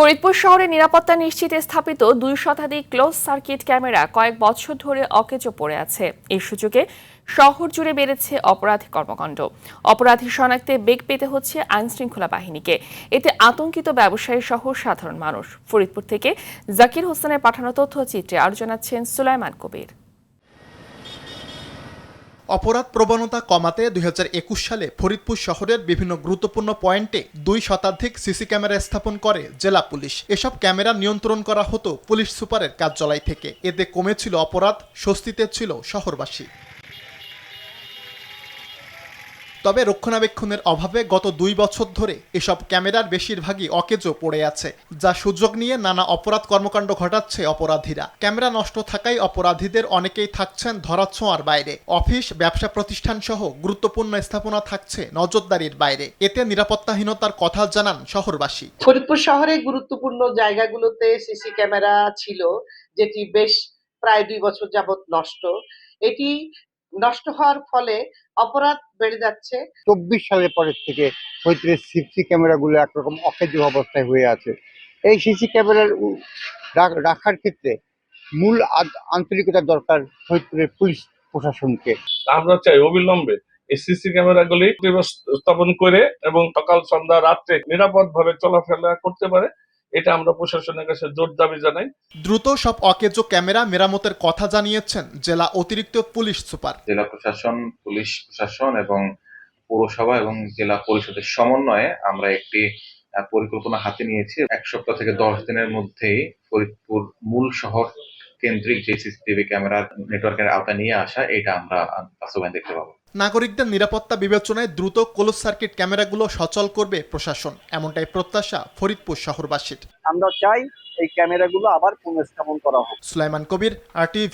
ফরিদপুর শহরে নিরাপত্তা নিশ্চিতে স্থাপিত 2 শতাধিক ক্লোজ সার্কিট ক্যামেরা কয়েক বছর ধরে অকেজো পড়ে আছে। এই সুযোগে শহর জুড়ে বেড়েছে অপরাধী কর্মকাণ্ড। অপরাধী শনাক্তে বেগ পেতে হচ্ছে আইনশৃঙ্খলা বাহিনীকে। এতে আতঙ্কিত ব্যবসায়ী সহ সাধারণ মানুষ। ফরিদপুর থেকে জাকির হোসেনের পাঠানো তথ্যচিত্রে আরও জানাচ্ছেন সুলাইমান কবির। অপরাধ প্রবণতা কমাতে 2021 সালে ফরিদপুর শহরের বিভিন্ন গুরুত্বপূর্ণ পয়েন্টে 2 শতাধিক সিসি ক্যামেরা স্থাপন করে জেলা পুলিশ। এসব ক্যামেরা নিয়ন্ত্রণ করা হতো পুলিশ সুপারের কার্যালয় থেকে। এতে কমেছিল অপরাধ, স্বস্তিতে ছিল শহরবাসী। তবে রক্ষণাবেক্ষণের অভাবে গত 2 বছর ধরে এসব ক্যামেরার বেশিরভাগই অকেজো পড়ে আছে, যা সুযোগ নিয়ে নানা অপরাধ কর্মকাণ্ড ঘটাচ্ছে অপরাধীরা। ক্যামেরা নষ্ট থাকায় অপরাধীদের অনেকেই থাকছেন ধরাছোঁয়ার বাইরে। অফিস, ব্যবসা প্রতিষ্ঠান সহ গুরুত্বপূর্ণ স্থাপনা থাকছে নজরদারির বাইরে। এতে নিরাপত্তাহীনতার কথা জানান শহরবাসী। ফরিদপুর শহরে গুরুত্বপূর্ণ জায়গাগুলোতে সিসি ক্যামেরা ছিল, যেটি বেশ প্রায় 2 বছর যাবত নষ্ট। এটি নষ্ট হওয়ার ফলে অপরাধ বেড়ে যাচ্ছে। 24 সালের পরের থেকে ফরিদপুরের সিসি ক্যামেরাগুলো একরকম অকেজো অবস্থায় হয়ে আছে। এই সিসি ক্যামেরার রাখার ক্ষেত্রে মূল আন্তরিকতা দরকার ফরিদপুরের পুলিশ প্রশাসনকে। আমরা চাই অবিলম্বে এই সিসি ক্যামেরাগুলি স্থাপন করে এবং সকাল সন্ধ্যা রাত্রে নিরাপদভাবে চলাফেরা করতে পারে, এটা আমরা প্রশাসনের কাছে জোর দাবি জানাই। দ্রুত সব অকেজো ক্যামেরা মেরামতের কথা জানিয়েছেন জেলা অতিরিক্ত পুলিশ সুপার। জেলা প্রশাসন, পুলিশ প্রশাসন এবং পৌরসভা এবং জেলা পরিষদের সমন্বয়ে আমরা একটি পরিকল্পনা হাতে নিয়েছি। 1 সপ্তাহ থেকে 10 দিনের মধ্যেই ফরিদপুর মূল শহর কেন্দ্রিক যে সিসিটিভি ক্যামেরার নেটওয়ার্কের আওতায় নিয়ে আসা, এটা আমরা বাস্তবায়ন দেখতে পাবো। নাগরিকদের নিরাপত্তা বিবেচনায় দ্রুত ক্লোজ সার্কিট ক্যামেরাগুলো সচল করবে প্রশাসন, এমনটাই প্রত্যাশা ফরিদপুর শহরবাসীর। আমরা চাই এই ক্যামেরাগুলো আবার পুনঃস্থাপন করা হোক। সুলাইমান কবির, RTV।